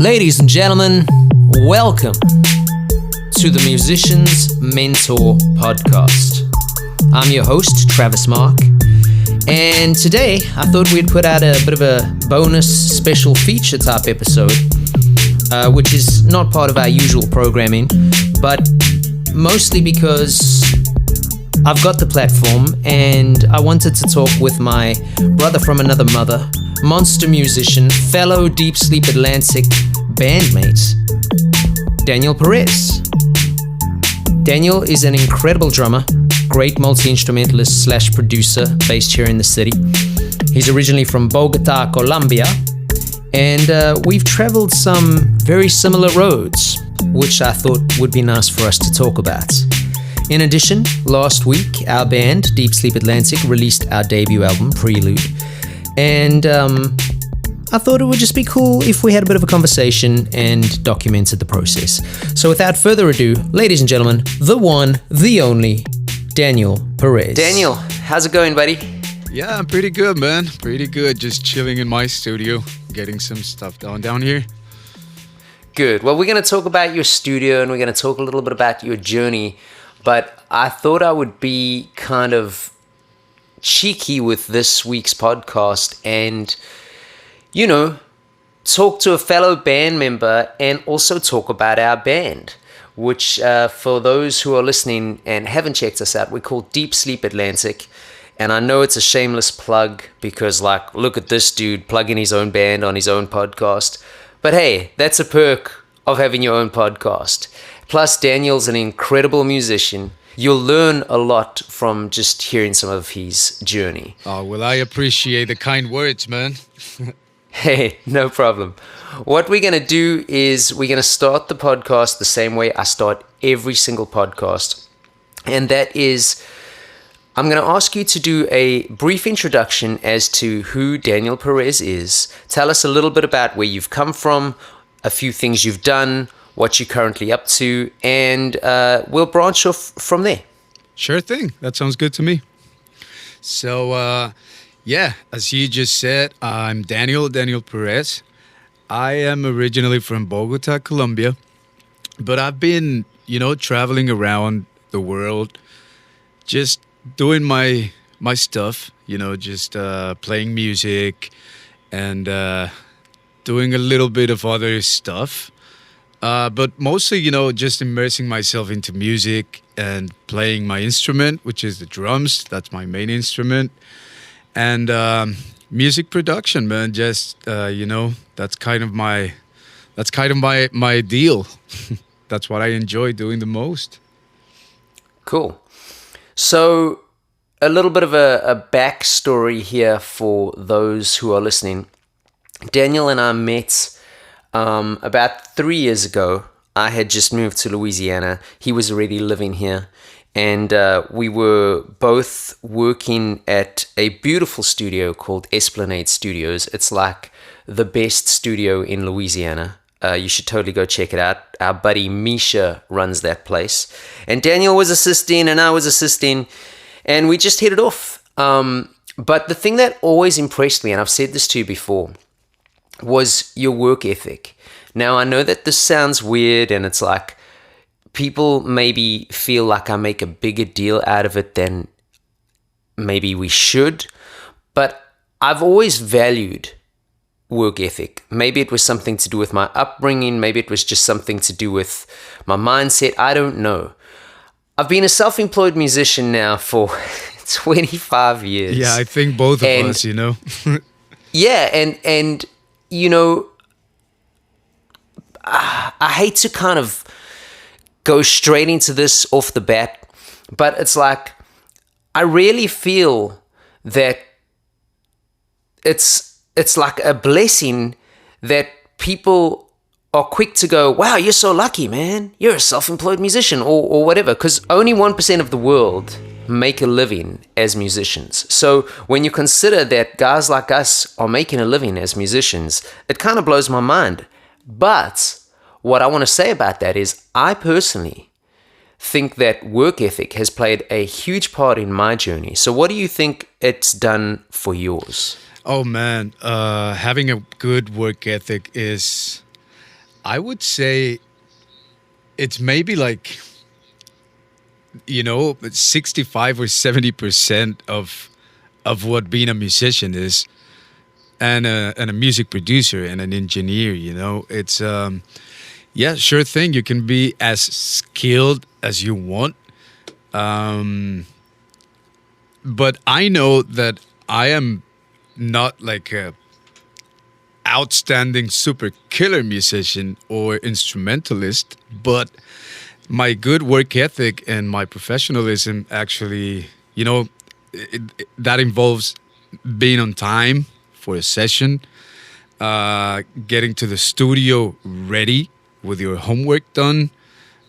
Ladies and gentlemen, welcome to the Musician's Mentor podcast. I'm your host, Travis Mark, and today I thought we'd put out a bit of a bonus special feature type episode, which is not part of our usual programming, but mostly because I've got the platform and I wanted to talk with my brother from another mother, monster musician, fellow Deep Sleep Atlantic bandmate, Daniel Perez. Daniel is an incredible drummer, great multi-instrumentalist / producer based here in the city. He's originally from Bogata, Colombia, and we've traveled some very similar roads, which I thought would be nice for us to talk about. In addition, last week, our band, Deep Sleep Atlantic, released our debut album, Prelude. And I thought it would just be cool if we had a bit of a conversation and documented the process. So without further ado, ladies and gentlemen, the one, the only, Daniel Perez. Daniel, how's it going, buddy? Yeah, I'm pretty good, man. Pretty good. Just chilling in my studio, getting some stuff down here. Good. Well, we're going to talk about your studio and we're going to talk a little bit about your journey. But I thought I would be kind of cheeky with this week's podcast and, you know, talk to a fellow band member and also talk about our band, which for those who are listening and haven't checked us out, we call Deep Sleep Atlantic. And I know it's a shameless plug because, like, look at this dude plugging his own band on his own podcast. But hey, that's a perk of having your own podcast. Plus, Daniel's an incredible musician. You'll learn a lot from just hearing some of his journey. Oh, well, I appreciate the kind words, man. Hey, no problem. What we're going to do is we're going to start the podcast the same way I start every single podcast. And that is, I'm going to ask you to do a brief introduction as to who Daniel Perez is. Tell us a little bit about where you've come from, a few things you've done, what you're currently up to, and we'll branch off from there. Sure thing. That sounds good to me. So, yeah, as you just said, I'm Daniel Perez. I am originally from Bogota, Colombia, but I've been, traveling around the world, just doing my stuff, just playing music and doing a little bit of other stuff. But mostly, just immersing myself into music and playing my instrument, which is the drums. That's my main instrument. And music production, man. Just, that's kind of my deal. That's what I enjoy doing the most. Cool. So a little bit of a backstory here for those who are listening. Daniel and I met about 3 years ago. I had just moved to Louisiana. He was already living here. And we were both working at a beautiful studio called Esplanade Studios. It's like the best studio in Louisiana. You should totally go check it out. Our buddy Misha runs that place. And Daniel was assisting and I was assisting. And we just hit it off. But the thing that always impressed me, and I've said this to you before, was your work ethic. Now, I know that this sounds weird and it's like people maybe feel like I make a bigger deal out of it than maybe we should, but I've always valued work ethic. Maybe it was something to do with my upbringing, maybe it was just something to do with my mindset, I don't know. I've been a self-employed musician now for 25 years. Yeah, I think both of us, Yeah, and I hate to kind of go straight into this off the bat, but it's like I really feel that it's like a blessing that people are quick to go, wow, you're so lucky, man. You're a self-employed musician or whatever, because only 1% of the world make a living as musicians. So when you consider that guys like us are making a living as musicians, it kind of blows my mind. But what I want to say about that is I personally think that work ethic has played a huge part in my journey. So what do you think it's done for yours? Oh, man. Having a good work ethic is I would say it's maybe like, 65 or 70% of what being a musician is, and a music producer and an engineer. It's yeah, sure thing. You can be as skilled as you want, um, but I know that I am not like a outstanding super killer musician or instrumentalist, but my good work ethic and my professionalism actually, that involves being on time for a session, getting to the studio ready with your homework done,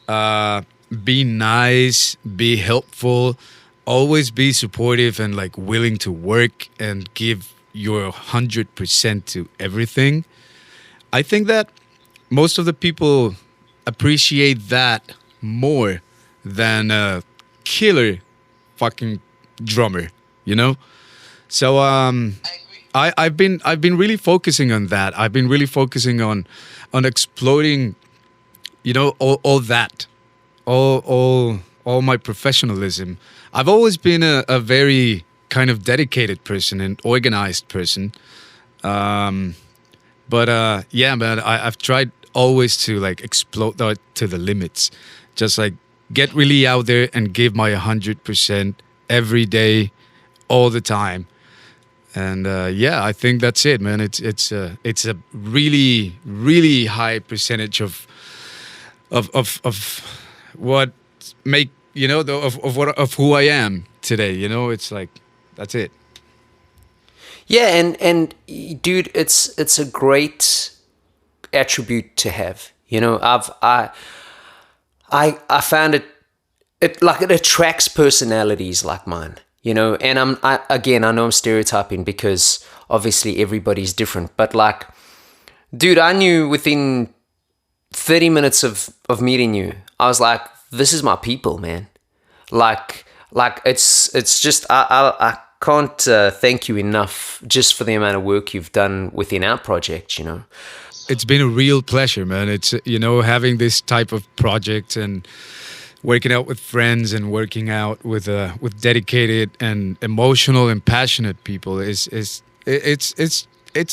uh, be nice, be helpful, always be supportive and like willing to work and give your 100% to everything. I think that most of the people appreciate that more than a killer fucking drummer, you know? So I've been really focusing on that. I've been really focusing on exploring, all that, all my professionalism. I've always been a very kind of dedicated person and organized person. Um, but yeah, man, I've tried always to like explode that to the limits. Just like get really out there and give my 100% every day, all the time. And yeah, I think that's it, man. It's a really really high percentage of what make of what of who I am today. It's like that's it. Yeah, and dude, it's a great attribute to have. I found it like it attracts personalities like mine. And I know I'm stereotyping because obviously everybody's different, but like, dude, I knew within 30 minutes of meeting you, I was like, this is my people, man. Like it's just I can't thank you enough just for the amount of work you've done within our project. It's been a real pleasure, man. It's having this type of project and working out with friends and working out with dedicated and emotional and passionate people is it's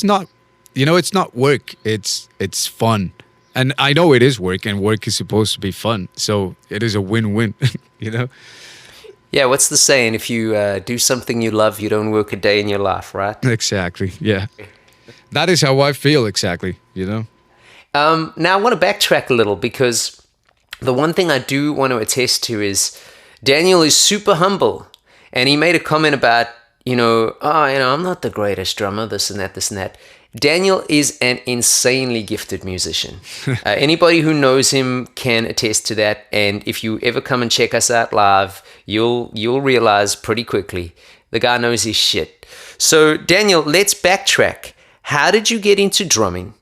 not it's not work. It's fun. And I know it is work, and work is supposed to be fun. So it is a win-win, you know? Yeah, what's the saying? If you do something you love, you don't work a day in your life, right? Exactly. Yeah. That is how I feel exactly. Now, I want to backtrack a little because the one thing I do want to attest to is Daniel is super humble. And he made a comment about, I'm not the greatest drummer, this and that, this and that. Daniel is an insanely gifted musician. Anybody who knows him can attest to that. And if you ever come and check us out live, you'll realize pretty quickly the guy knows his shit. So, Daniel, let's backtrack. How did you get into drumming?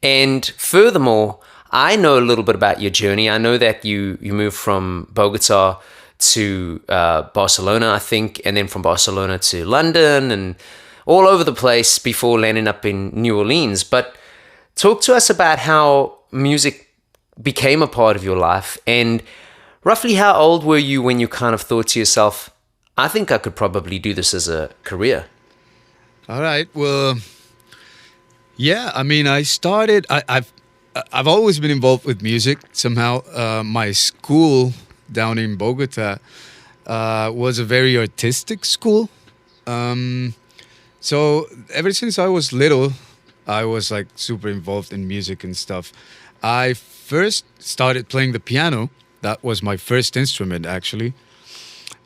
And furthermore, I know a little bit about your journey. I know that you moved from Bogata to Barcelona, I think, and then from Barcelona to London and all over the place before landing up in New Orleans. But talk to us about how music became a part of your life, and roughly how old were you when you kind of thought to yourself, I think I could probably do this as a career? All right. Well, yeah. I mean, I've always been involved with music somehow. My school down in Bogota was a very artistic school. So ever since I was little, I was like super involved in music and stuff. I first started playing the piano. That was my first instrument, actually,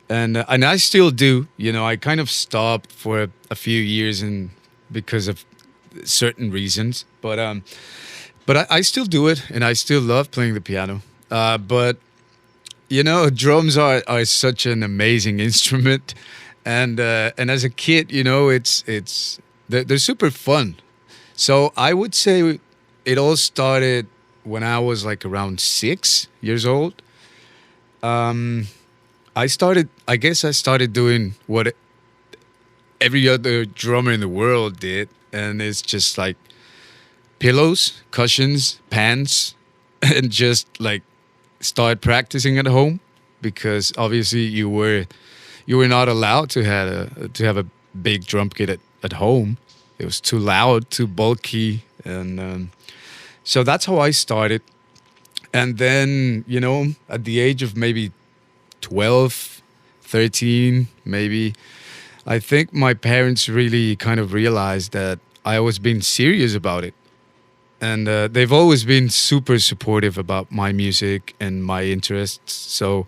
and I still do. I kind of stopped for a few years and because of certain reasons, but I still do it, and I still love playing the piano. But drums are such an amazing instrument, and as a kid, they're super fun. So I would say it all started when I was like around 6 years old. I guess I started doing what every other drummer in the world did, and it's just like pillows, cushions, pants, and just like start practicing at home because obviously you were not allowed to have a big drum kit at home. It was too loud, too bulky, and so that's how I started. And then at the age of maybe 12, 13, maybe, I think my parents really kind of realized that I was being serious about it. And they've always been super supportive about my music and my interests. So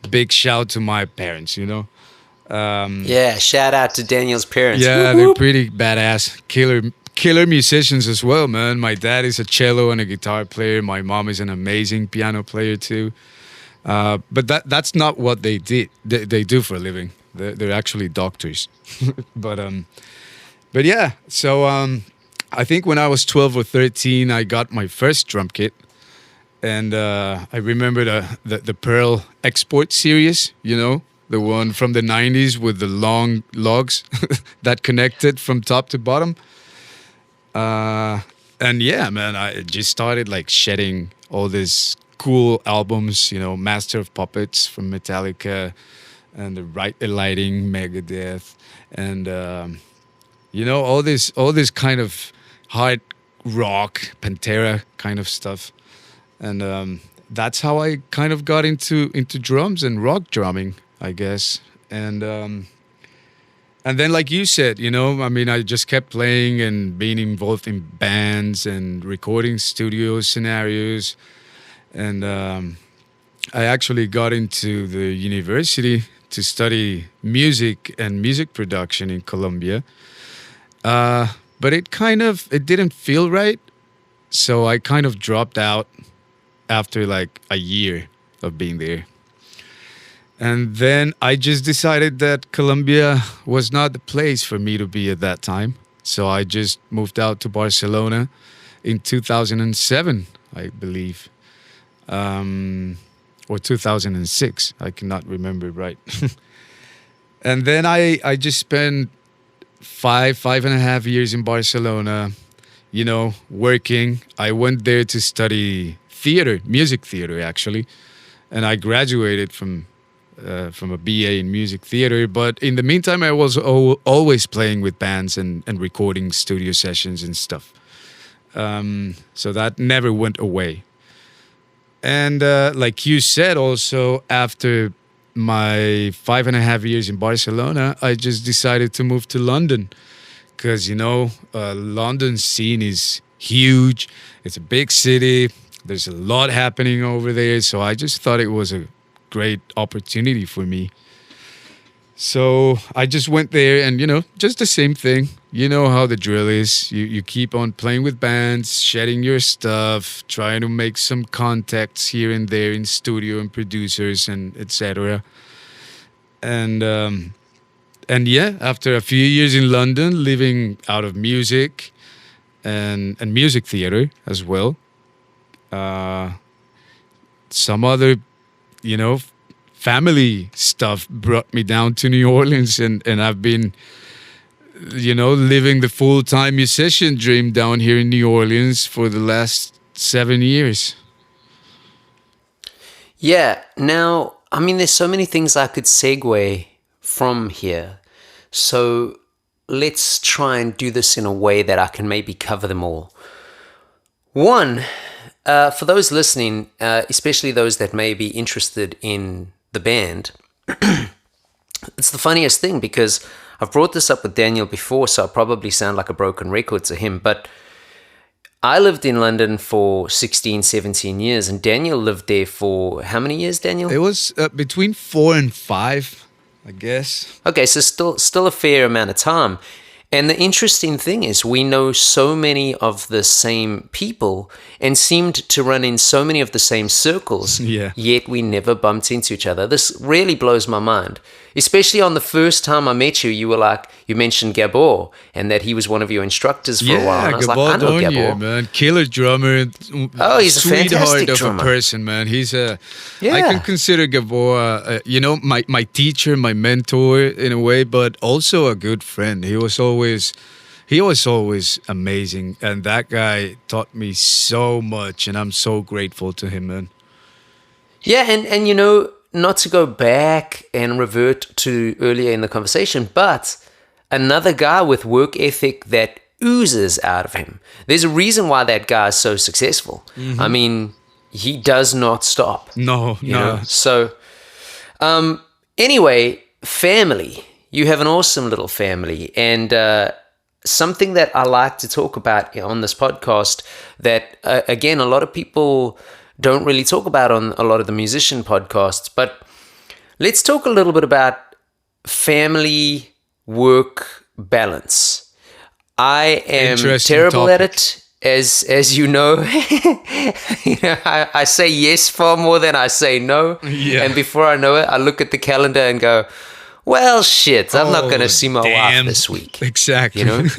big shout to my parents. Yeah, shout out to Daniel's parents. Yeah, Whoop, they're whoop. pretty badass, killer musicians as well, man. My dad is a cello and a guitar player. My mom is an amazing piano player too. But that's not what they did. They do for a living. They're actually doctors. but but yeah. So I think when I was 12 or 13, I got my first drum kit, and I remember the Pearl Export series. The one from the 90s with the long logs that connected from top to bottom. And yeah, man, I just started like shedding all these cool albums, Master of Puppets from Metallica and the Right the Lighting, Megadeth, and all this kind of hard rock, Pantera kind of stuff. And that's how I kind of got into drums and rock drumming, I guess. And then, like you said, I mean, I just kept playing and being involved in bands and recording studio scenarios. And I actually got into the university to study music and music production in Colombia. But it didn't feel right. So I kind of dropped out after like a year of being there. And then I just decided that Colombia was not the place for me to be at that time. So I just moved out to Barcelona in 2007, I believe. Or 2006. I cannot remember right. And then I just spent 5.5 years in Barcelona, working. I went there to study theater, music theater, actually. And I graduated from a BA in music theater. But in the meantime, I was always playing with bands and recording studio sessions and stuff. So that never went away. And like you said, also, after my 5.5 years in Barcelona, I just decided to move to London. Because, London scene is huge. It's a big city. There's a lot happening over there. So I just thought it was a great opportunity for me. So I just went there and, just the same thing. You know how the drill is. You keep on playing with bands, shedding your stuff, trying to make some contacts here and there in studio and producers and etc. And yeah, after a few years in London, living out of music and music theater as well, some other, family stuff brought me down to New Orleans, and I've been, living the full-time musician dream down here in New Orleans for the last 7 years. Yeah, now, I mean, there's so many things I could segue from here. So let's try and do this in a way that I can maybe cover them all. One, for those listening, especially those that may be interested in the band, it's the funniest thing because I've brought this up with Daniel before, so I probably sound like a broken record to him, but I lived in London for 16, 17 years, and Daniel lived there for how many years, Daniel? It was between 4 and 5, I guess. Okay, so still a fair amount of time. And the interesting thing is we know so many of the same people and seemed to run in so many of the same circles, yet we never bumped into each other. This really blows my mind. Especially on the first time I met you, you mentioned Gabor and that he was one of your instructors for a while. And I was Gabor, like, I know Gabor. Yeah, man. Killer drummer. Oh, he's a sweetheart fantastic of drummer. A person, man. I can consider Gabor, my teacher, my mentor in a way, but also a good friend. He was always he was always amazing, and that guy taught me so much, and I'm so grateful to him, man. Yeah, and you know, not to go back and revert to earlier in the conversation, but another guy with work ethic that oozes out of him. There's a reason why that guy is so successful. I mean, he does not stop. No, You no. know? So, anyway, family. You have an awesome little family, and something that I like to talk about on this podcast that, again, a lot of people don't really talk about on a lot of the musician podcasts. But let's talk a little bit about family work balance. I am Interesting terrible at topic. it, as you know. I say yes far more than I say no. Yeah. And before I know it, I look at the calendar and go, well, shit, I'm not going to Oh, see my damn. wife this week. Exactly. You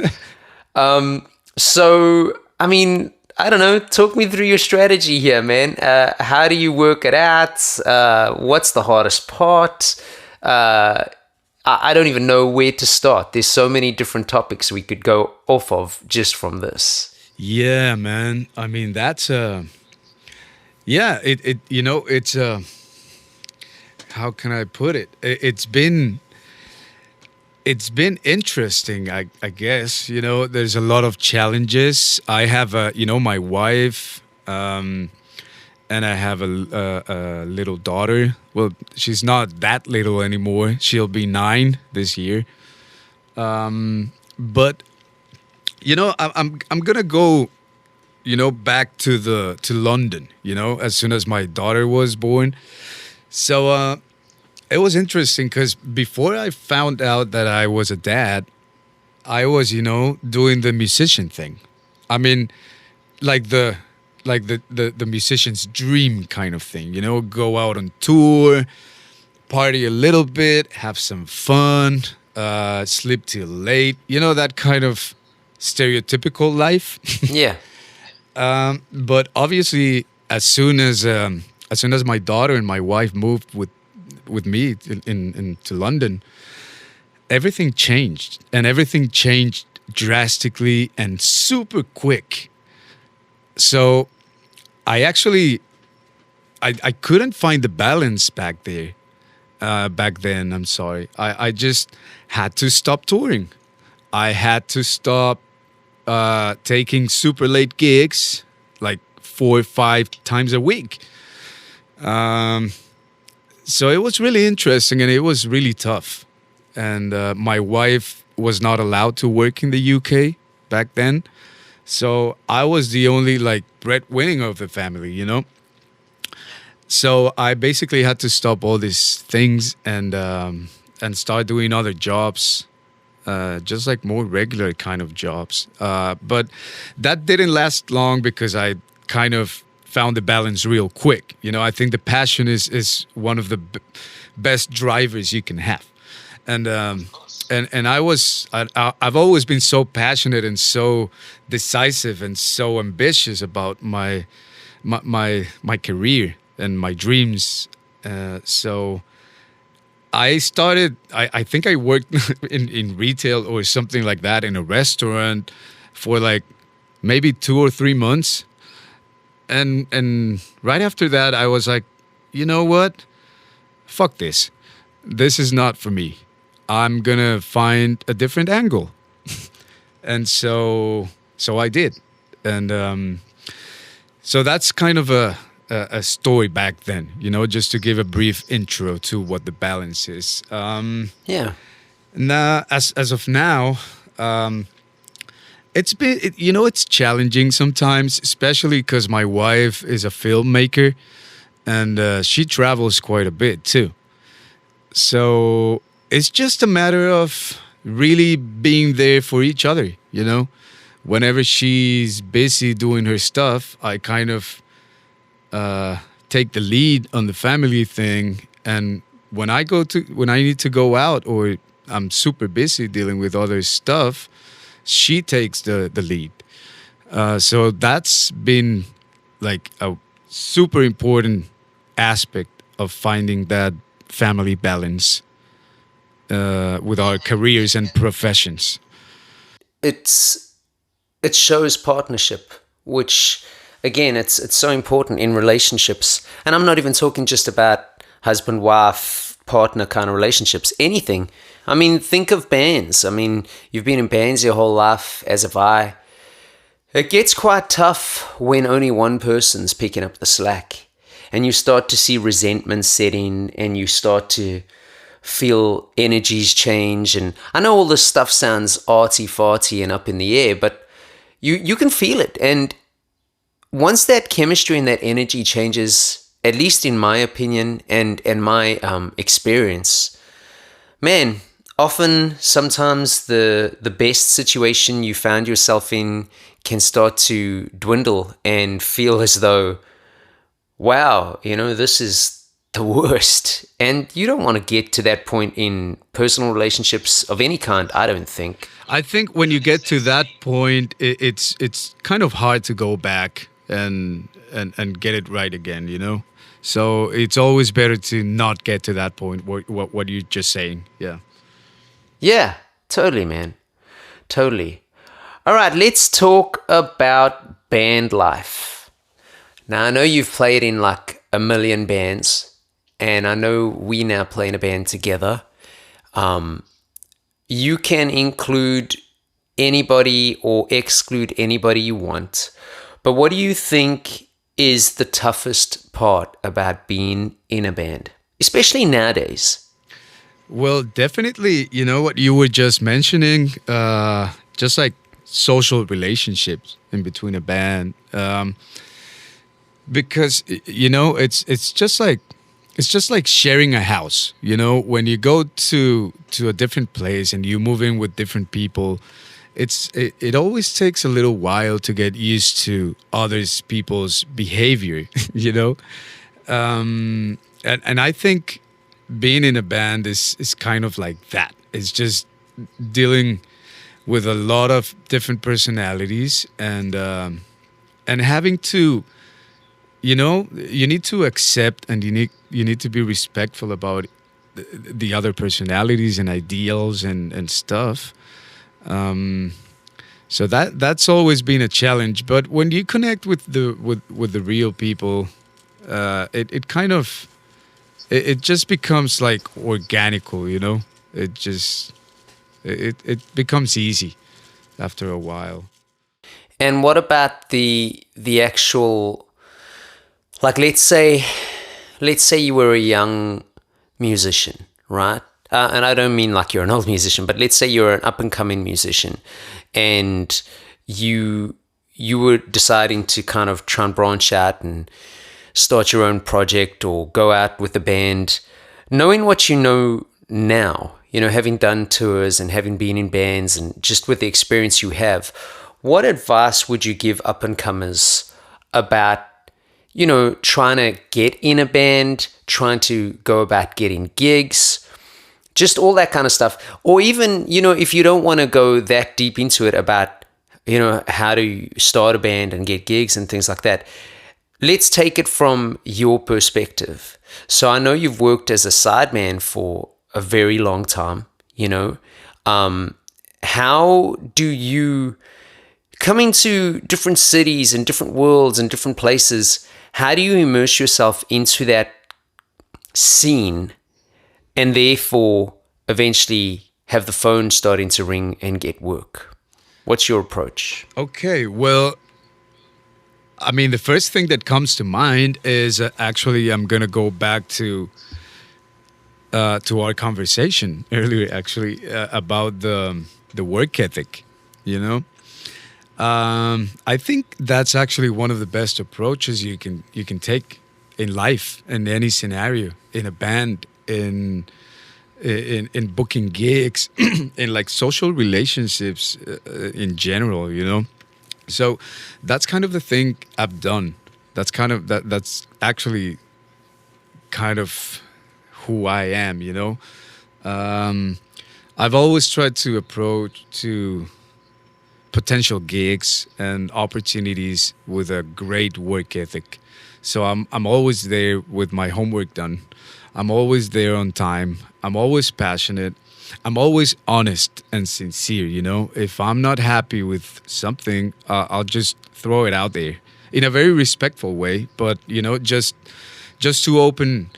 know? So, I mean, I don't know. Talk me through your strategy here, man. How do you work it out? What's the hardest part? I don't even know where to start. There's so many different topics we could go off of just from this. Yeah, man. I mean, that's yeah, it you know, it's how can I put it? It's been interesting, I guess. You know, there's a lot of challenges. I have my wife, and I have a little daughter. Well, she's not that little anymore. She'll be 9 this year. But I'm gonna go, back to London. As soon as my daughter was born. So it was interesting because before I found out that I was a dad, I was, doing the musician thing. I mean, like the musician's dream kind of thing, go out on tour, party a little bit, have some fun, sleep till late, that kind of stereotypical life. Yeah. But obviously, as soon as my daughter and my wife moved with me into London, everything changed, and everything changed drastically and super quick. So I couldn't find the balance back then. I'm sorry. I just had to stop touring. I had to stop taking super late gigs, like 4 or 5 times a week. So it was really interesting, and it was really tough. And my wife was not allowed to work in the UK back then. So I was the only breadwinner of the family. So I basically had to stop all these things and start doing other jobs, just like more regular kind of jobs. But that didn't last long because I kind of found the balance real quick. I think the passion is one of the best drivers you can have. And I've always been so passionate and so decisive and so ambitious about my career and my dreams. So I started. I think I worked in retail or something like that in a restaurant for maybe 2 or 3 months, and right after that I was like, you know what? Fuck this. This is not for me. I'm gonna find a different angle. And so I did. And so that's kind of a story back then, just to give a brief intro to what the balance is. Yeah. Now, as of now, it's challenging sometimes, especially because my wife is a filmmaker, and she travels quite a bit too. So it's just a matter of really being there for each other. Whenever she's busy doing her stuff, I kind of take the lead on the family thing. And when I need to go out, or I'm super busy dealing with other stuff, she takes the lead. So that's been like a super important aspect of finding that family balance with our careers and professions. it's it shows partnership, which again, it's so important in relationships. And I'm not even talking just about husband, wife, partner kind of relationships, anything. I mean, think of bands. I mean, you've been in bands your whole life, as have I. It gets quite tough when only one person's picking up the slack, and you start to see resentment set in, and you start to feel energies change. And I know all this stuff sounds arty farty and up in the air, but you can feel it. And once that chemistry and that energy changes, at least in my opinion and my experience, man, often sometimes the best situation you found yourself in can start to dwindle and feel as though, wow, this is the worst. And you don't want to get to that point in personal relationships of any kind, I don't think. I think when you get to that point, it's kind of hard to go back and get it right again, So it's always better to not get to that point. What you're just saying, yeah. Yeah, totally, man. Totally. All right, let's talk about band life. Now, I know you've played in like a million bands, and I know we now play in a band together. You can include anybody or exclude anybody you want, but what do you think is the toughest part about being in a band, especially nowadays? Well, definitely, what you were just mentioning, just like social relationships in between a band, because it's just like sharing a house. When you go to a different place and you move in with different people, it always takes a little while to get used to others people's behavior. And I think being in a band is kind of like that. It's just dealing with a lot of different personalities and having to, you need to accept and you need to be respectful about the other personalities and ideals and stuff. So that's always been a challenge. But when you connect with the real people, it kind of it just becomes like organical, it becomes easy after a while. And what about the actual, like, let's say you were a young musician, right? And I don't mean like you're an old musician, but let's say you're an up and coming musician, and you were deciding to kind of try and branch out and start your own project or go out with a band, knowing what you know now, having done tours and having been in bands and just with the experience you have, what advice would you give up and comers about, trying to get in a band, trying to go about getting gigs, just all that kind of stuff? Or even, if you don't want to go that deep into it about, how to start a band and get gigs and things like that, let's take it from your perspective. So I know you've worked as a sideman for a very long time, how do you, coming to different cities and different worlds and different places, how do you immerse yourself into that scene and therefore eventually have the phone starting to ring and get work? What's your approach? Okay, well, I mean, the first thing that comes to mind is actually I'm gonna go back to our conversation earlier, actually, about the work ethic. I think that's actually one of the best approaches you can take in life, in any scenario, in a band, in booking gigs, in like social relationships in general. So that's kind of the thing I've done. That's actually kind of who I am, I've always tried to approach to potential gigs and opportunities with a great work ethic. So I'm always there with my homework done. I'm always there on time. I'm always passionate. I'm always honest and sincere. If I'm not happy with something, I'll just throw it out there in a very respectful way, but just to open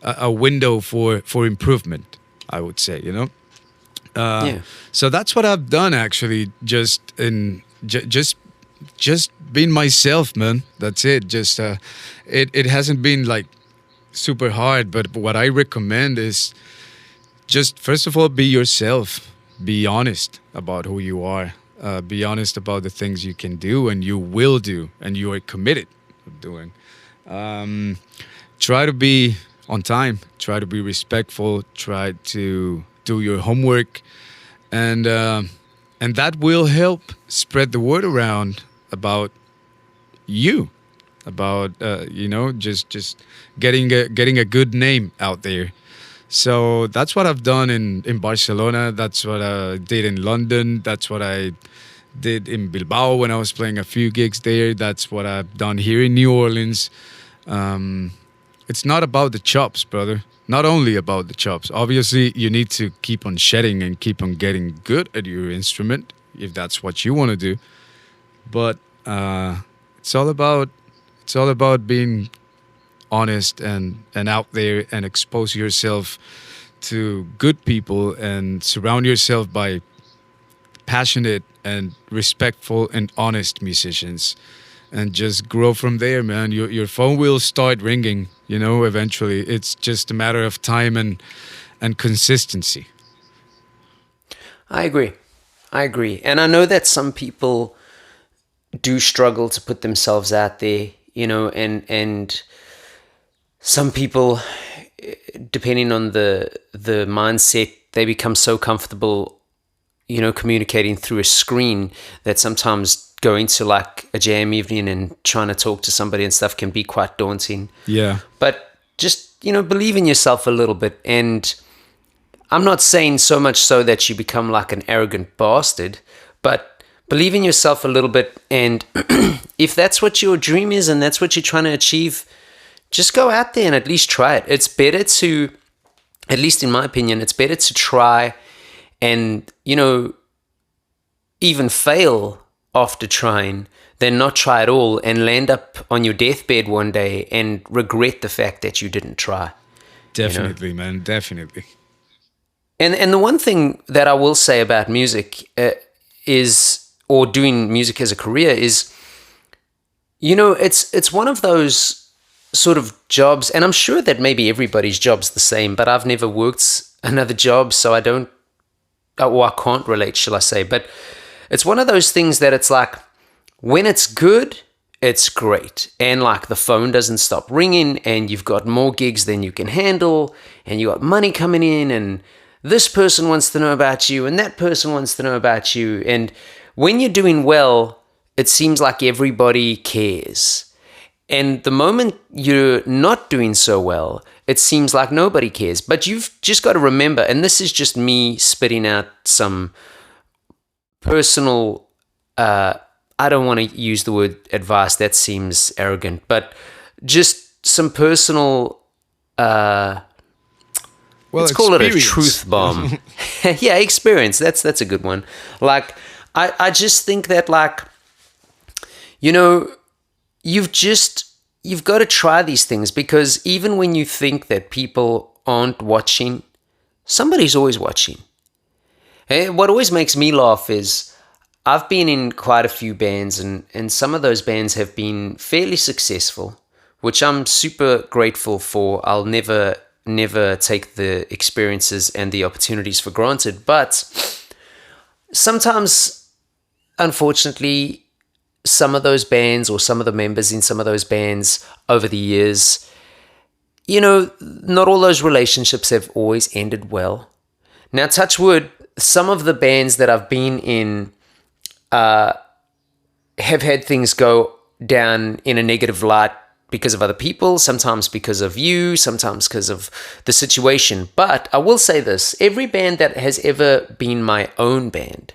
a window for improvement, I would say. Yeah. So that's what I've done actually. Just being myself, man. That's it. Just it hasn't been like super hard, but what I recommend is just first of all be yourself. Be honest about who you are. Be honest about the things you can do and you will do and you are committed of doing. Try to be on time. Try to be respectful. Try to do your homework, and that will help spread the word around about you, about just getting a good name out there. So that's what I've done in Barcelona. That's what I did in London. That's what I did in Bilbao when I was playing a few gigs there. That's what I've done here in New Orleans. It's not about the chops, brother. Not only about the chops. Obviously, you need to keep on shedding and keep on getting good at your instrument if that's what you want to do. But it's all about being honest and out there and expose yourself to good people and surround yourself by passionate and respectful and honest musicians and just grow from there, man. Your phone will start ringing, eventually. It's just a matter of time and consistency. I agree. And I know that some people do struggle to put themselves out there, and some people, depending on the mindset, they become so comfortable, communicating through a screen that sometimes going to like a jam evening and trying to talk to somebody and stuff can be quite daunting. Yeah. But just, believe in yourself a little bit. And I'm not saying so much so that you become like an arrogant bastard, but believe in yourself a little bit. And if that's what your dream is and that's what you're trying to achieve, just go out there and at least try it. It's better to, at least in my opinion, it's better to try and, even fail after trying than not try at all and land up on your deathbed one day and regret the fact that you didn't try. Definitely, man. Definitely. And the one thing that I will say about music is, or doing music as a career is, it's one of those sort of jobs, and I'm sure that maybe everybody's job's the same, but I've never worked another job, so I can't relate, shall I say. But it's one of those things that it's like, when it's good, it's great. And like the phone doesn't stop ringing and you've got more gigs than you can handle and you got money coming in and this person wants to know about you and that person wants to know about you. And when you're doing well, it seems like everybody cares. And the moment you're not doing so well, it seems like nobody cares. But you've just got to remember, and this is just me spitting out some personal, I don't want to use the word advice, that seems arrogant, but just some personal, let's call it a truth bomb. Yeah, experience, that's a good one. Like, I just think that, like, you've got to try these things, because even when you think that people aren't watching, somebody's always watching. And what always makes me laugh is I've been in quite a few bands, and some of those bands have been fairly successful, which I'm super grateful for. I'll never take the experiences and the opportunities for granted. But sometimes, unfortunately, some of those bands or some of the members in some of those bands over the years, not all those relationships have always ended well. Now, touch wood, some of the bands that I've been in have had things go down in a negative light because of other people, sometimes because of you, sometimes because of the situation. But I will say this, every band that has ever been my own band,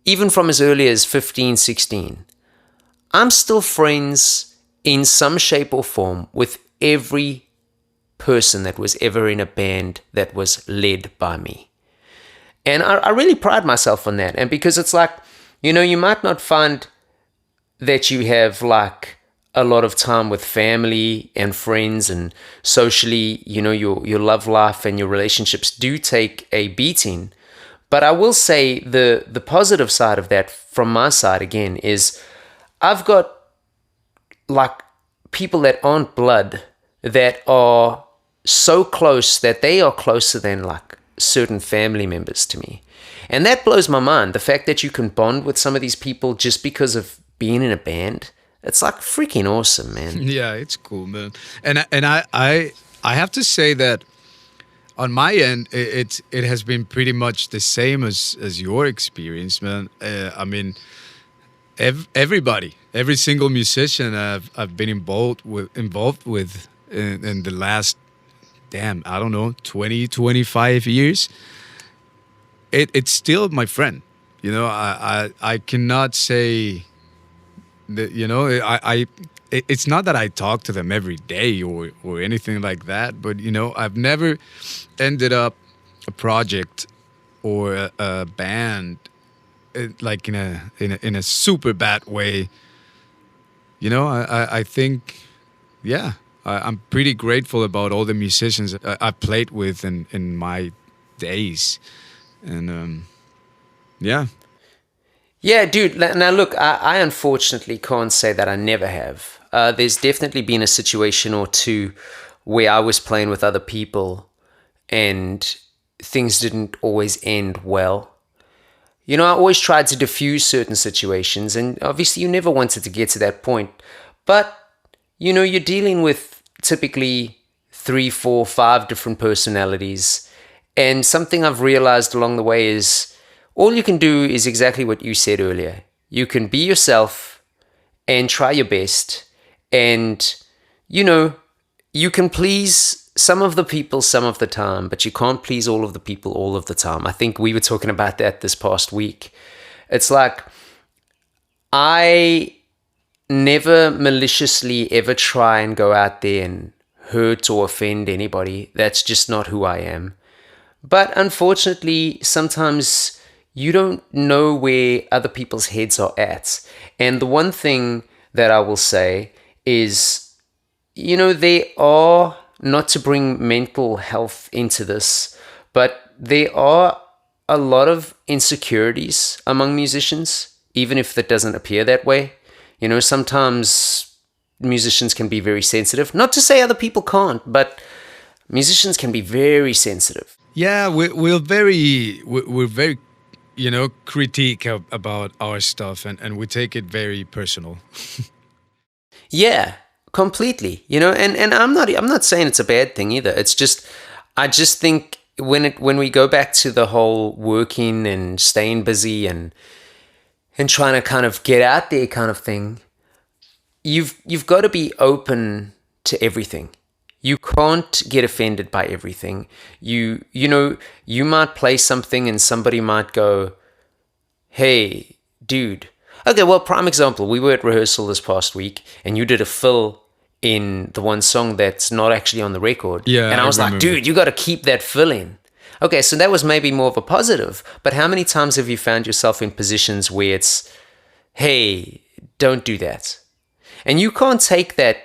even from as early as 15, 16, I'm still friends in some shape or form with every person that was ever in a band that was led by me. And I really pride myself on that. And because it's like, you might not find that you have like a lot of time with family and friends and socially, your love life and your relationships do take a beating. But I will say the positive side of that from my side again is I've got like people that aren't blood that are so close that they are closer than like certain family members to me. And that blows my mind. The fact that you can bond with some of these people just because of being in a band, it's like freaking awesome, man. Yeah, it's cool, man. And I have to say that on my end, it has been pretty much the same as your experience, man. I mean, everybody, every single musician I've been involved with in the last, damn, I don't know, 20, 25 years, it's still my friend. I cannot say that, it's not that I talk to them every day or anything like that, but, I've never ended up a project or a band like in a super bad way. I think, yeah, I'm pretty grateful about all the musicians I played with in my days. And yeah. Yeah, dude. Now, look, I unfortunately can't say that I never have. There's definitely been a situation or two where I was playing with other people and things didn't always end well. I always tried to diffuse certain situations, and obviously you never wanted to get to that point. But, you're dealing with typically 3, 4, 5 different personalities. And something I've realized along the way is all you can do is exactly what you said earlier. You can be yourself and try your best. And, you can please some of the people some of the time, but you can't please all of the people all of the time. I think we were talking about that this past week. It's like, I never maliciously ever try and go out there and hurt or offend anybody. That's just not who I am. But unfortunately, sometimes you don't know where other people's heads are at. And the one thing that I will say is, there are, not to bring mental health into this, but there are a lot of insecurities among musicians, even if that doesn't appear that way. Sometimes musicians can be very sensitive. Not to say other people can't, but musicians can be very sensitive. Yeah, we're very critique about our stuff, and we take it very personal. Yeah, completely. And I'm not saying it's a bad thing either. It's just I just think when we go back to the whole working and staying busy and trying to kind of get out there kind of thing, you've got to be open to everything. You can't get offended by everything. You might play something and somebody might go, "Hey, dude." Okay, well, prime example, we were at rehearsal this past week and you did a fill in the one song that's not actually on the record. Yeah, and I was like, "Dude, you got to keep that fill in." Okay, so that was maybe more of a positive, but how many times have you found yourself in positions where it's, "Hey, don't do that." And you can't take that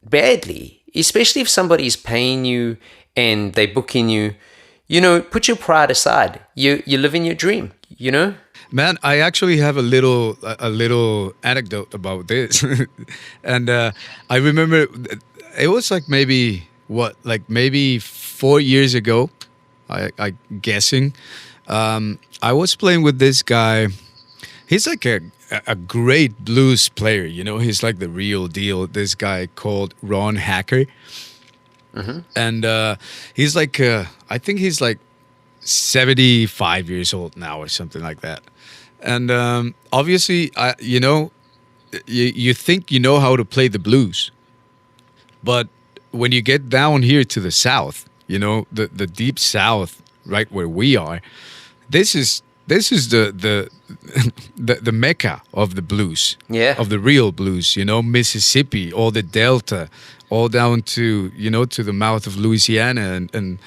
badly, especially if somebody's paying you and they booking you. Put your pride aside. You're living your dream, Man, I actually have a little anecdote about this, and I remember it was like maybe 4 years ago. I guessing. I was playing with this guy. He's like a great blues player. He's like the real deal. This guy called Ron Hacker, and he's like I think he's like 75 years old now or something like that. And obviously, you think you know how to play the blues, but when you get down here to the South, the deep South, right where we are, this is the the mecca of the blues, Yeah, of the real blues. Mississippi, all the Delta, all down to to the mouth of Louisiana, and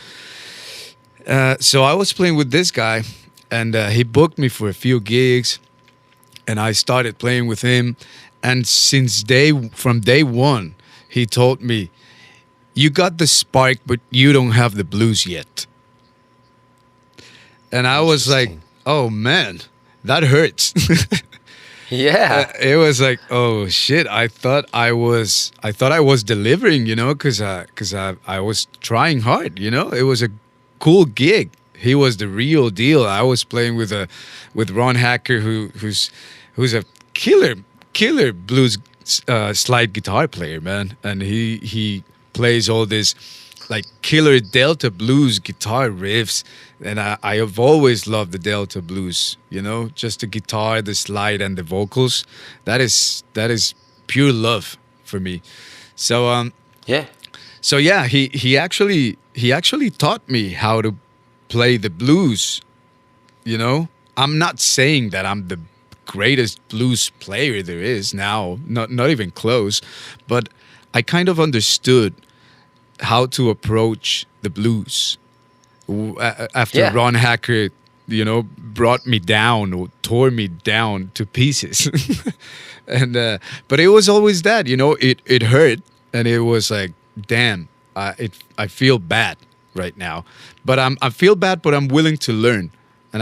so I was playing with this guy, and he booked me for a few gigs, and I started playing with him, and from day one, he told me, "You got the spark, but you don't have the blues yet." And I was like, "Oh man, that hurts." Yeah. It was like, oh shit! I thought I was delivering, because I was trying hard. It was a cool gig. He was the real deal. I was playing with Ron Hacker, who's a killer blues slide guitar player, man, and he plays all this like killer Delta blues guitar riffs, and I have always loved the Delta blues. Just the guitar, the slide, and the vocals. That is pure love for me. So Yeah. so yeah, he actually taught me how to play the blues. I'm not saying that I'm the greatest blues player there is now, not even close, but I kind of understood how to approach the blues after Yeah. Ron Hacker, brought me down or tore me down to pieces. And but it was always that, it hurt, and it was like, damn, I feel bad right now, but I feel bad, but I'm willing to learn, and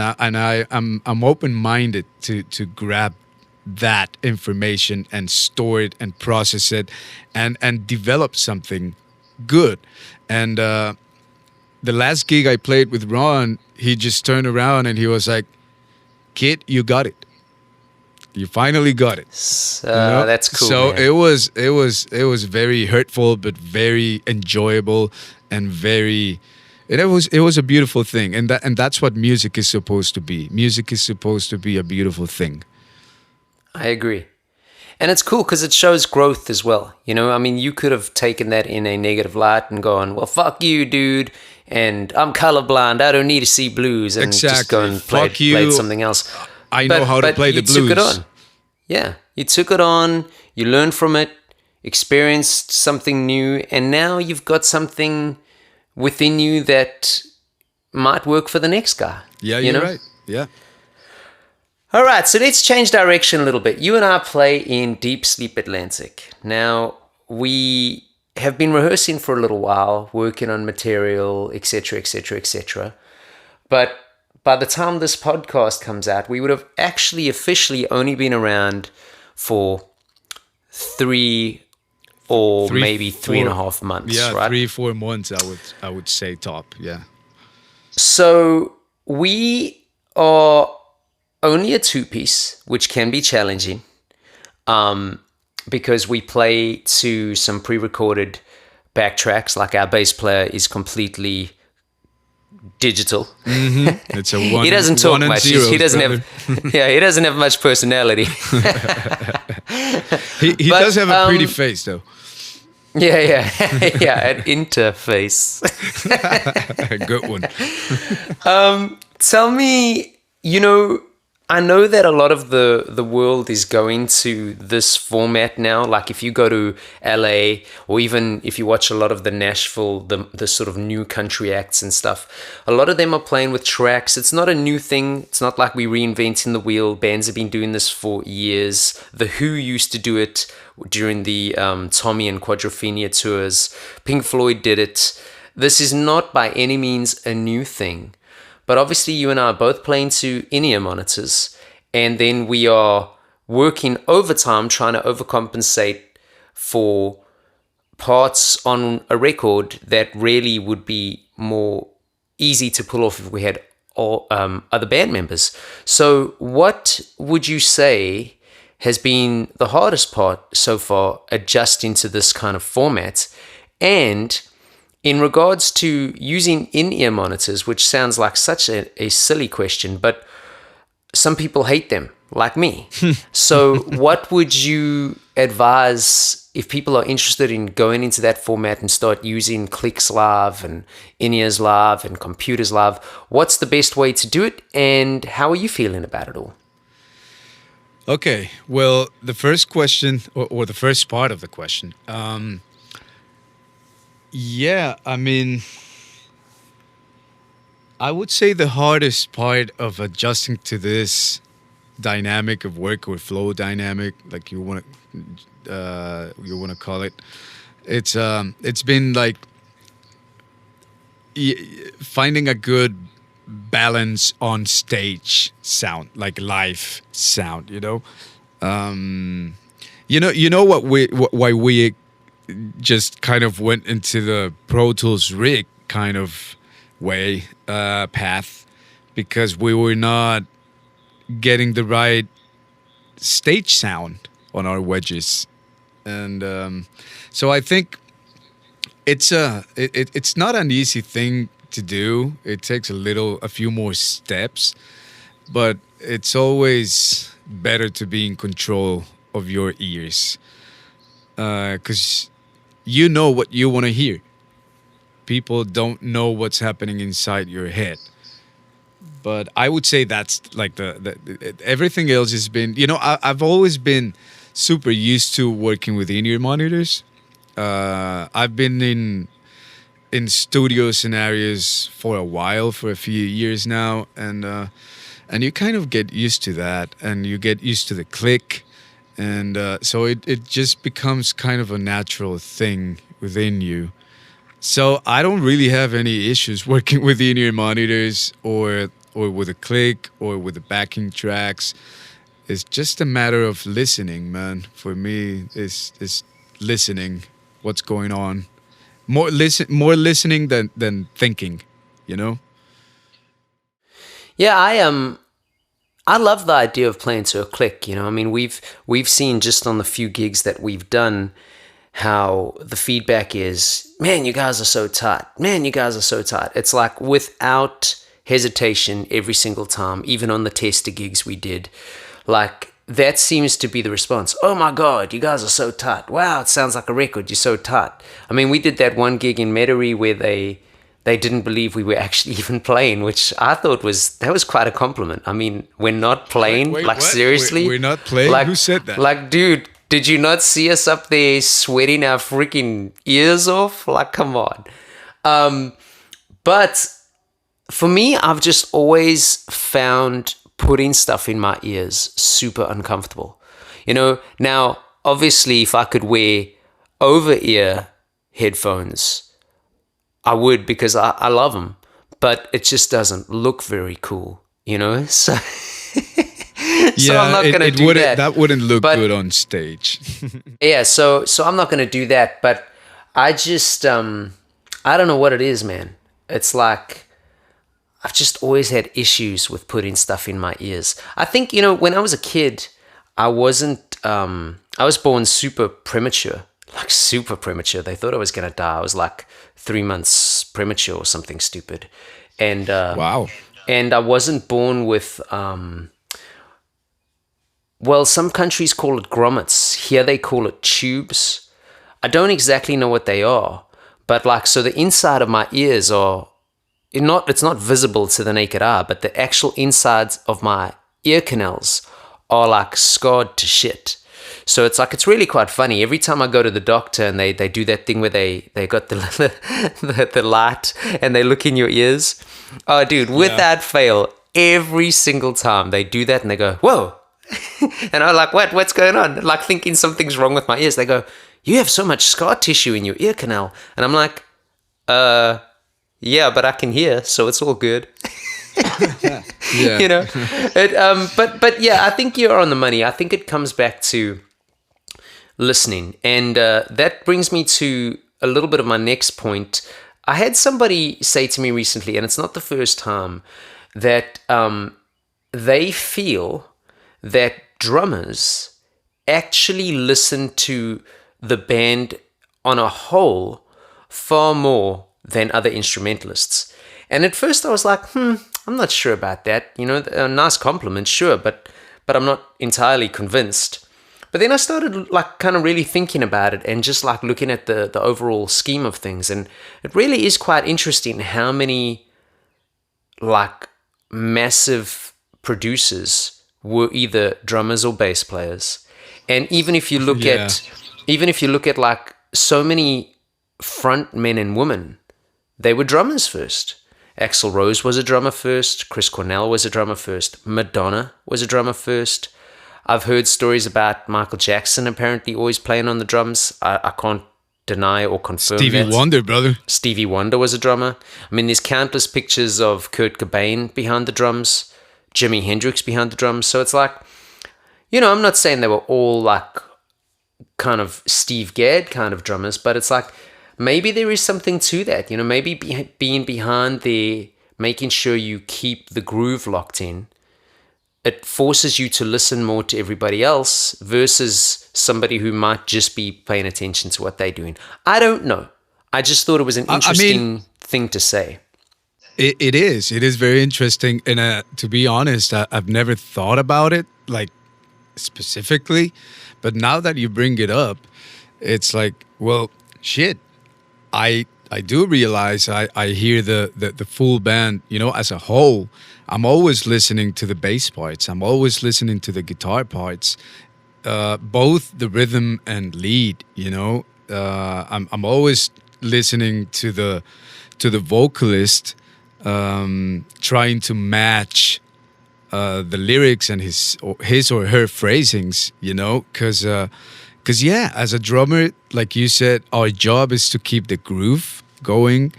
I'm open-minded to grab that information and store it and process it and develop something good. And the last gig I played with Ron, he just turned around and he was like, "Kid, you got it. You finally got it." So, that's cool. So man. it was very hurtful, but very enjoyable, and it was a beautiful thing. And that's what music is supposed to be. Music is supposed to be a beautiful thing. I agree. And it's cool because it shows growth as well. I mean, you could have taken that in a negative light and gone, "Well, fuck you, dude, and I'm colorblind. I don't need to see blues," and just go and played something else. I know how to play the blues. You took it on. Yeah, you took it on, you learned from it, experienced something new, and now you've got something within you that might work for the next guy. Yeah, you're right. Yeah. All right, so let's change direction a little bit. You and I play in Deep Sleep Atlantic. Now, we have been rehearsing for a little while, working on material, etc., etc., etc. But by the time this podcast comes out, we would have actually officially only been around for 3 or maybe 3.5 months. Yeah, right? 3-4 months. I would say top. Yeah. So we are only a two-piece, which can be challenging, because we play to some pre-recorded backtracks. Like our bass player is completely digital. Mm-hmm. It's a one. He doesn't talk much. Zeros, he doesn't brother. have. Yeah, he doesn't have much personality. He does have a pretty face, though. Yeah, an interface. Good one. Tell me, I know that a lot of the world is going to this format now. Like if you go to LA, or even if you watch a lot of the Nashville, the sort of new country acts and stuff, a lot of them are playing with tracks. It's not a new thing. It's not like we're reinventing the wheel. Bands have been doing this for years. The Who used to do it during the Tommy and Quadrophenia tours. Pink Floyd did it. This is not by any means a new thing. But obviously you and I are both playing to in-ear monitors, and then we are working overtime trying to overcompensate for parts on a record that really would be more easy to pull off if we had all other band members. So what would you say has been the hardest part so far adjusting to this kind of format? And in regards to using in-ear monitors, which sounds like such a silly question, but some people hate them, like me. So what would you advise if people are interested in going into that format and start using clicks live and in-ears live and computers live? What's the best way to do it, and how are you feeling about it all? Okay, well, the first question, or the first part of the question, Yeah, I mean, I would say the hardest part of adjusting to this dynamic of work or flow dynamic, like you want to call it. It's been like finding a good balance on stage sound, like live sound. You know what why we just kind of went into the Pro Tools rig kind of way path because we were not getting the right stage sound on our wedges, and so I think it's not an easy thing to do. It takes a few more steps, but it's always better to be in control of your ears because you know what you want to hear. People don't know what's happening inside your head. But I would say that's like everything else has been. I've always been super used to working with in-ear monitors. I've been in studio scenarios for a while, for a few years now, and you kind of get used to that, and you get used to the click, and so it just becomes kind of a natural thing within you. So I don't really have any issues working with in-ear monitors or with a click or with the backing tracks. It's just a matter of listening, man. For me, it's listening what's going on. More listening than thinking, you know? Yeah, I love the idea of playing to a click. I mean, we've seen just on the few gigs that we've done how the feedback is, man, you guys are so tight. Man, you guys are so tight. It's like without hesitation every single time, even on the tester gigs we did. Like that seems to be the response. Oh my God, you guys are so tight. Wow, it sounds like a record. You're so tight. I mean, we did that one gig in Metairie where they didn't believe we were actually even playing, which I thought was quite a compliment. I mean, we're not playing. Wait, like what? seriously, We're not playing. Like, who said that? Like, dude, did you not see us up there sweating our freaking ears off? Like, come on. But for me, I've just always found putting stuff in my ears super uncomfortable. Now, obviously, if I could wear over-ear headphones, I would because I love them. But it just doesn't look very cool, So... So I'm not going to do that. That wouldn't look good on stage. Yeah, so I'm not going to do that. But I just, I don't know what it is, man. It's like I've just always had issues with putting stuff in my ears. I think, when I was a kid, I wasn't, I was born super premature, like super premature. They thought I was going to die. I was like 3 months premature or something stupid. And, wow. And I wasn't born with, well, some countries call it grommets. Here they call it tubes. I don't exactly know what they are, but so the inside of my ears are it's not visible to the naked eye, but the actual insides of my ear canals are like scarred to shit. So it's really quite funny. Every time I go to the doctor and they do that thing where they got the light and they look in your ears. Oh, dude, without fail, every single time they do that and they go, whoa. And I'm like, what's going on? Like thinking something's wrong with my ears. They go, you have so much scar tissue in your ear canal. And I'm like, yeah, but I can hear, so it's all good. Yeah. But yeah, I think you're on the money. I think it comes back to listening. And that brings me to a little bit of my next point. I had somebody say to me recently, and it's not the first time, that they feel that drummers actually listen to the band on a whole far more than other instrumentalists. And at first I was like, I'm not sure about that. A nice compliment, sure, but I'm not entirely convinced. But then I started kind of really thinking about it and just looking at the overall scheme of things. And it really is quite interesting how many massive producers were either drummers or bass players. And even if you look at so many front men and women, they were drummers first. Axl Rose was a drummer first. Chris Cornell was a drummer first. Madonna was a drummer first. I've heard stories about Michael Jackson apparently always playing on the drums. I can't deny or confirm Stevie that. Wonder, brother. Stevie Wonder was a drummer. I mean, there's countless pictures of Kurt Cobain behind the drums, Jimi Hendrix behind the drums. So it's like, I'm not saying they were all like kind of Steve Gadd kind of drummers, but it's like maybe there is something to that. Maybe being behind there, making sure you keep the groove locked in, it forces you to listen more to everybody else versus somebody who might just be paying attention to what they're doing. I don't know. I just thought it was an interesting thing to say. It is. It is very interesting. And to be honest, I've never thought about it like specifically. But now that you bring it up, it's like, well, shit. I do realize I hear the full band, as a whole. I'm always listening to the bass parts. I'm always listening to the guitar parts, both the rhythm and lead. I'm always listening to the vocalist, trying to match the lyrics and his or her phrasings. Because yeah, as a drummer, like you said, our job is to keep the groove going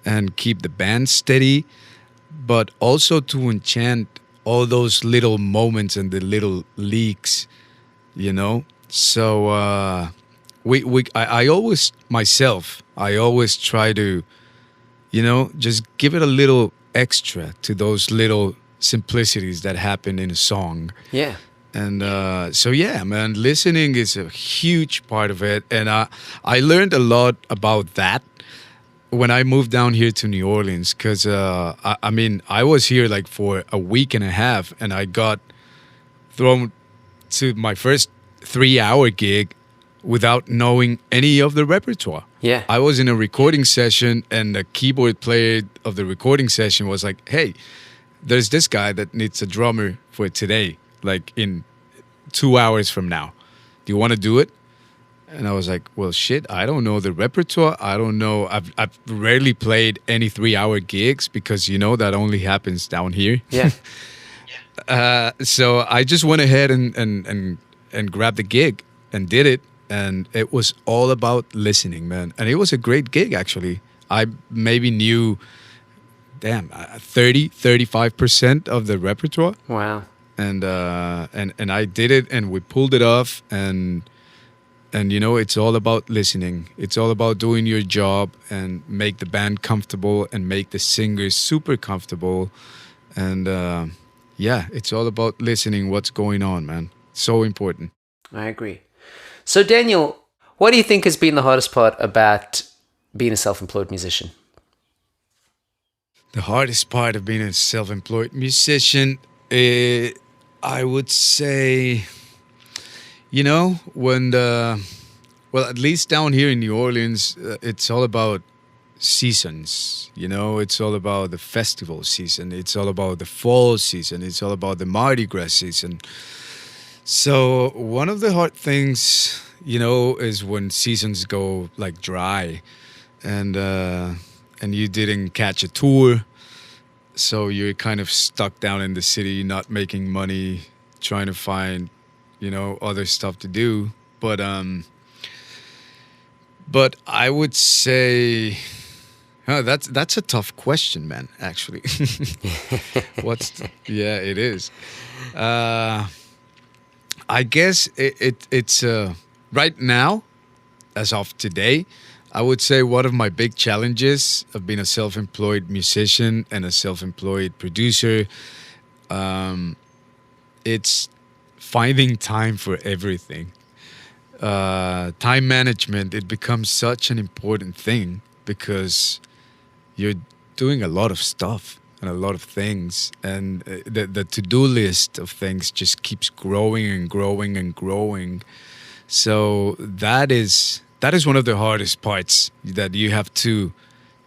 and keep the band steady, but also to enchant all those little moments and the little leaks, So I always try to, just give it a little extra to those little simplicities that happen in a song. Yeah. And so, yeah, man, listening is a huge part of it. And I learned a lot about that when I moved down here to New Orleans. Because, I was here like for a week and a half, and I got thrown to my first 3-hour gig without knowing any of the repertoire. Yeah. I was in a recording session, and the keyboard player of the recording session was like, hey, there's this guy that needs a drummer for today, like in 2 hours from now. Do you want to do it? And I was like, well, shit, I don't know the repertoire. I don't know. I've rarely played any 3-hour gigs because, that only happens down here. Yeah. So I just went ahead and grabbed the gig and did it. And it was all about listening, man. And it was a great gig, actually. I maybe knew 35% of the repertoire. Wow. And I did it, and we pulled it off, and it's all about listening. It's all about doing your job and make the band comfortable and make the singers super comfortable, and it's all about listening. What's going on, man? So important. I agree. So Daniel, what do you think has been the hardest part about being a self-employed musician? The hardest part of being a self-employed musician, I would say, when at least down here in New Orleans, it's all about seasons. It's all about the festival season. It's all about the fall season. It's all about the Mardi Gras season. So one of the hard things, is when seasons go like dry, and you didn't catch a tour, so you're kind of stuck down in the city, not making money, trying to find, other stuff to do. But I would say, that's a tough question, man. Actually, it is. I guess it's right now, as of today, I would say one of my big challenges of being a self-employed musician and a self-employed producer, it's finding time for everything. Time management, it becomes such an important thing because you're doing a lot of stuff and a lot of things, and the to-do list of things just keeps growing and growing and growing. So that is one of the hardest parts, that you have to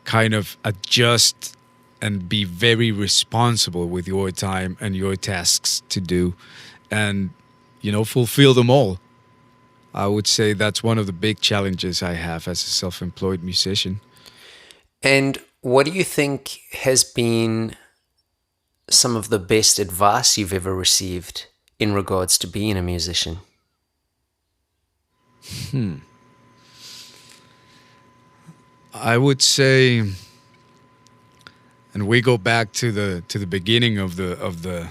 kind of adjust and be very responsible with your time and your tasks to do, and fulfill them all. I would say that's one of the big challenges I have as a self-employed musician. And what do you think has been some of the best advice you've ever received in regards to being a musician? I would say, and we go back to the beginning of the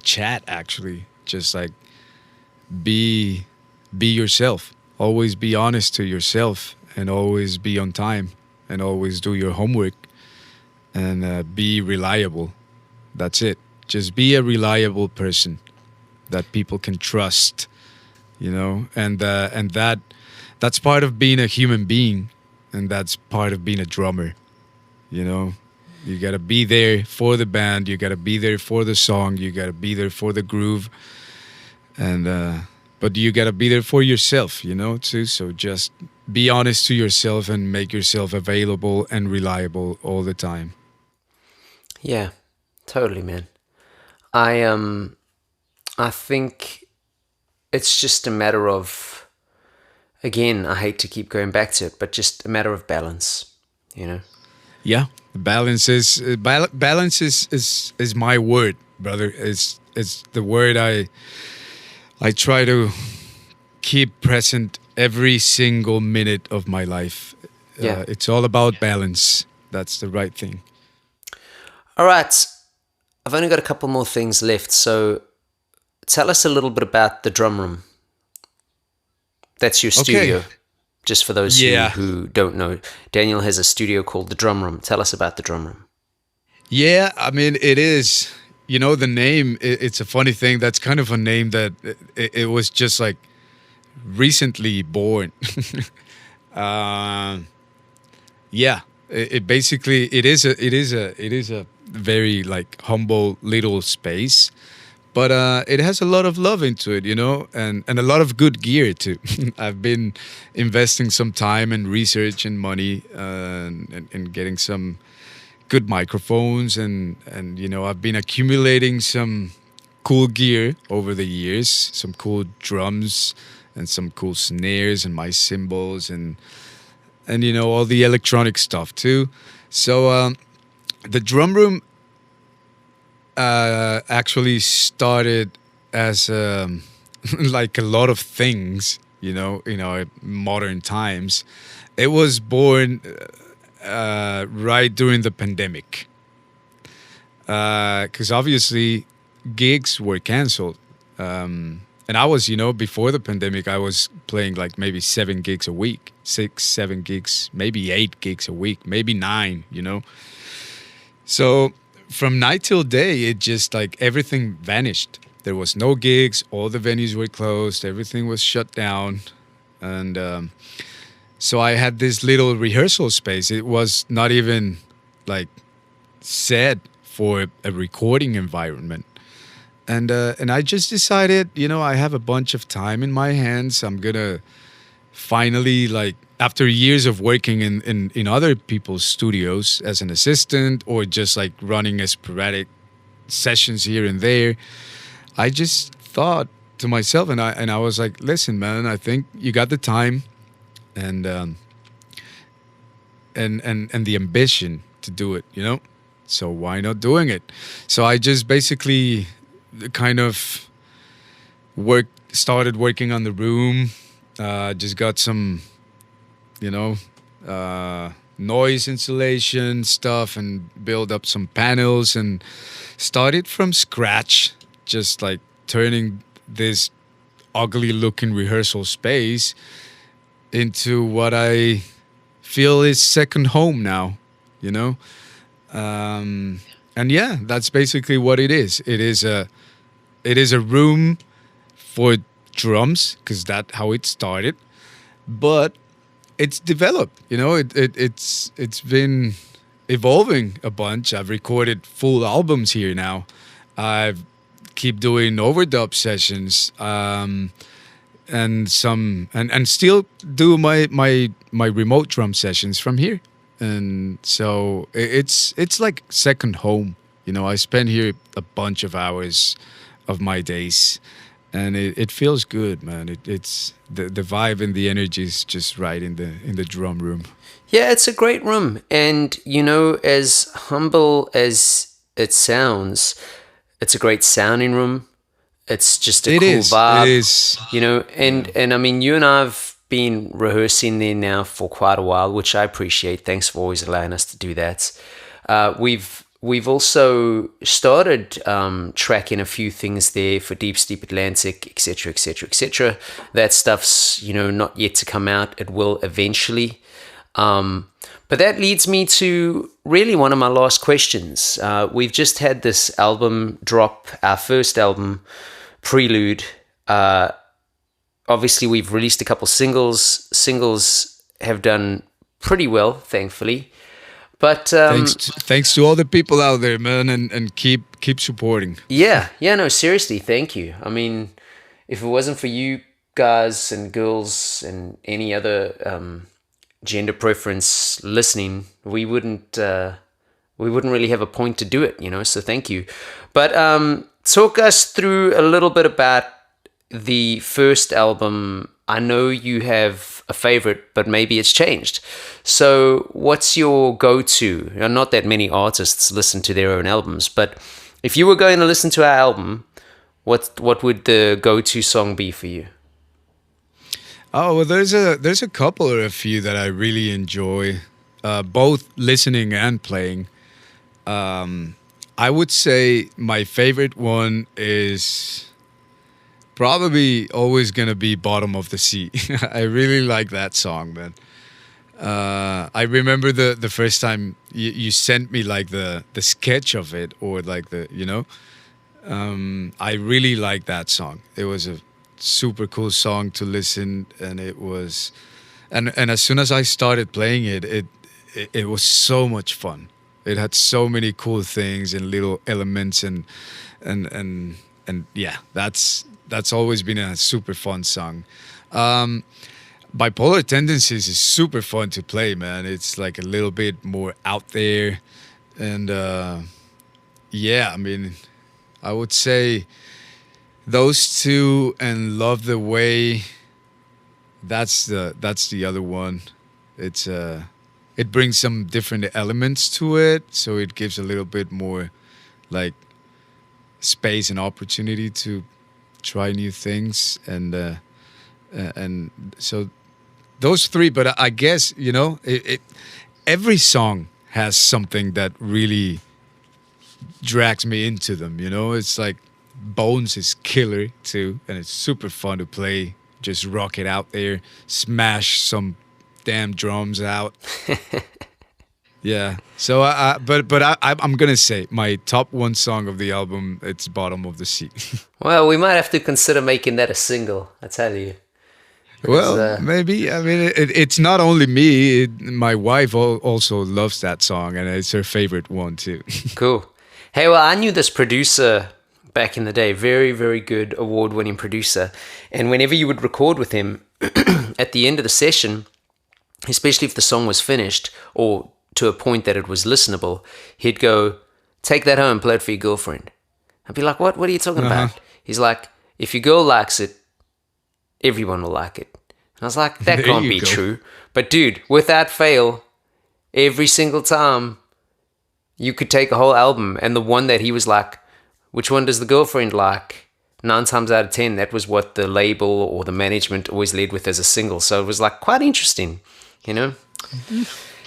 chat actually, just like be be yourself. Always be honest to yourself, and always be on time, and always do your homework, and be reliable. That's it. Just be a reliable person that people can trust, and that's part of being a human being, and that's part of being a drummer. You know, you gotta be there for the band. You gotta be there for the song. You gotta be there for the groove, and but you gotta be there for yourself. Too. So just be honest to yourself and make yourself available and reliable all the time. Yeah, totally, man. I think it's just a matter of, again, I hate to keep going back to it, but just a matter of balance, you know? Yeah, balance is my word, brother. It's the word I try to keep present every single minute of my life. Yeah. It's all about balance. That's the right thing. All right. I've only got a couple more things left. So tell us a little bit about the drum room. That's your studio. Just for those who don't know, Daniel has a studio called the Drum Room. Tell us about the Drum Room. Yeah, I mean, it is. The name, it's a funny thing. That's kind of a name that it was just like recently born. Yeah, it basically it is a very like humble little space, but it has a lot of love into it, and a lot of good gear too. I've been investing some time and research and money, and getting some good microphones, and I've been accumulating some cool gear over the years, some cool drums and some cool snares and my cymbals and all the electronic stuff too. So the drum room actually started as like a lot of things, in modern times. It was born right during the pandemic, because obviously gigs were canceled. And I was, before the pandemic, I was playing like maybe 7 gigs a week, 6, 7 gigs, maybe 8 gigs a week, maybe 9. So from night till day, it just like everything vanished. There was no gigs, all the venues were closed, everything was shut down. And so I had this little rehearsal space. It was not even like set for a recording environment. And I just decided, I have a bunch of time in my hands. I'm gonna finally, like, after years of working in other people's studios as an assistant or just like running a sporadic sessions here and there, I just thought to myself, and I was like, listen, man, I think you got the time and and the ambition to do it. So why not doing it? So I just basically kind of started working on the room. Just got some, you know, noise insulation stuff and build up some panels and started from scratch, just like turning this ugly looking rehearsal space into what I feel is second home now, you know? And yeah, that's basically what it is. It is a room for drums because that's how it started, but it's developed. It's been evolving a bunch. I've recorded full albums here now. I keep doing overdub sessions, and still do my remote drum sessions from here. And so it's like second home. I spend here a bunch of hours of my days, and it feels good, man. It's the vibe and the energy is just right in the drum room. Yeah, it's a great room. And, as humble as it sounds, it's a great sounding room. It's just a It cool is. It vibe, is. Yeah. and I mean, you and I have been rehearsing there now for quite a while, which I appreciate. Thanks for always allowing us to do that. We've also started tracking a few things there for Deep Steep Atlantic, etc., etc., etc. That stuff's not yet to come out. It will eventually. But that leads me to really one of my last questions. We've just had this album drop, our first album, Prelude. Obviously, we've released a couple singles. Singles have done pretty well, thankfully. But Thanks to all the people out there, man, and keep supporting. yeah, no, seriously, thank you. I mean, if it wasn't for you guys and girls and any other gender preference listening, we wouldn't really have a point to do it, So thank you. But talk us through a little bit about the first album. I know you have a favorite, but maybe it's changed. So what's your go-to? Not that many artists listen to their own albums, but if you were going to listen to our album, what would the go-to song be for you? Oh well, there's a couple or a few that I really enjoy, both listening and playing. I would say my favorite one is probably always gonna be "Bottom of the Sea." I really like that song, man. I remember the first time you sent me like the sketch of it, or like I really like that song. It was a super cool song to listen, and it was, and as soon as I started playing it was so much fun. It had so many cool things and little elements, and yeah, that's always been a super fun song. Bipolar Tendencies is super fun to play, man. It's like a little bit more out there, and yeah, I mean, I would say those two, and Love the Way. That's the other one. It brings some different elements to it, so it gives a little bit more like space and opportunity to try new things, and so those three. But I guess every song has something that really drags me into them. It's like Bones is killer too, and it's super fun to play. Just rock it out there, smash some damn drums out. Yeah. So, I'm gonna say my top one song of the album. It's "Bottom of the Sea." Well, we might have to consider making that a single, I tell you. Because, Well, maybe. I mean, it's not only me. My wife also loves that song, and it's her favorite one too. cool. Hey, well, I knew this producer back in the day, very, very good award-winning producer. And whenever you would record with him, at the end of the session, especially if the song was finished or to a point that it was listenable, he'd go, "Take that home, play it for your girlfriend." I'd be like, What are you talking about? He's like, "If your girl likes it, everyone will like it." And I was like, that There can't you be go. true. But dude, without fail, every single time you could take a whole album, and the one that he was like, "Which one does the girlfriend like?" 9 times out of 10, that was what the label or the management always led with as a single. So it was like quite interesting,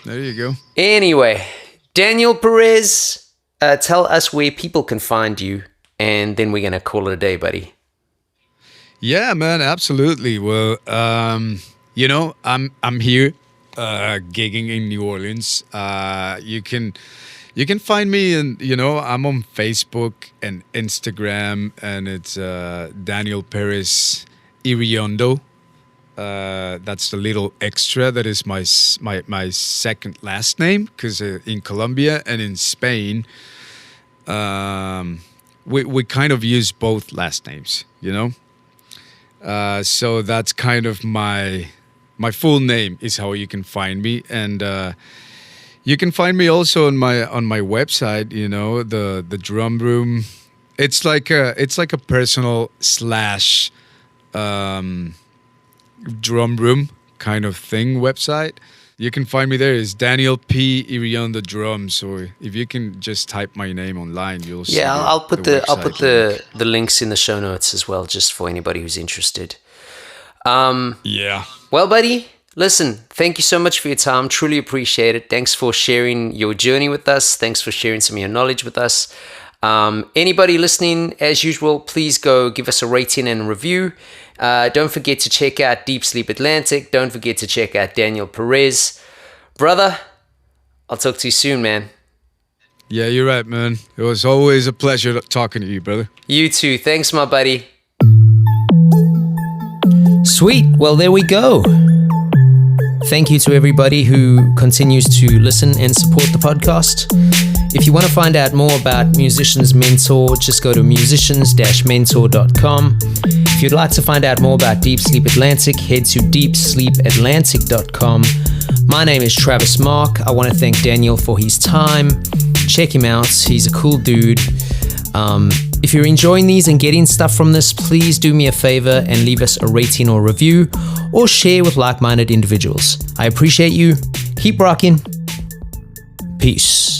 There you go. Anyway, Daniel Perez, tell us where people can find you, and then we're going to call it a day, buddy. Yeah, man, absolutely. Well, I'm here gigging in New Orleans. You can find me, and I'm on Facebook and Instagram, and it's Daniel Perez Iriondo. That's the little extra that is my second last name, because in Colombia and in Spain, we kind of use both last names, So that's kind of my full name is how you can find me, and you can find me also on my website. The drum room it's like a personal slash drum room kind of thing website. You can find me there. It's Daniel P. Iriondo Drums, or if you can just type my name online, you'll see. Yeah, I'll put the website the links in the show notes as well, just for anybody who's interested. Yeah. Well, buddy, listen, thank you so much for your time. Truly appreciate it. Thanks for sharing your journey with us. Thanks for sharing some of your knowledge with us. Anybody listening, as usual, please go give us a rating and a review. Don't forget to check out Deep Sleep Atlantic. Don't forget to check out Daniel Perez. Brother, I'll talk to you soon, man. Yeah, you're right, man. It was always a pleasure talking to you, brother. You too. Thanks, my buddy. Sweet. Well, there we go. Thank you to everybody who continues to listen and support the podcast. If you want to find out more about Musicians Mentor, just go to musicians-mentor.com. If you'd like to find out more about Deep Sleep Atlantic, head to deepsleepatlantic.com. My name is Travis Mark. I want to thank Daniel for his time. Check him out. He's a cool dude. If you're enjoying these and getting stuff from this, please do me a favor and leave us a rating or review, or share with like-minded individuals. I appreciate you. Keep rocking. Peace.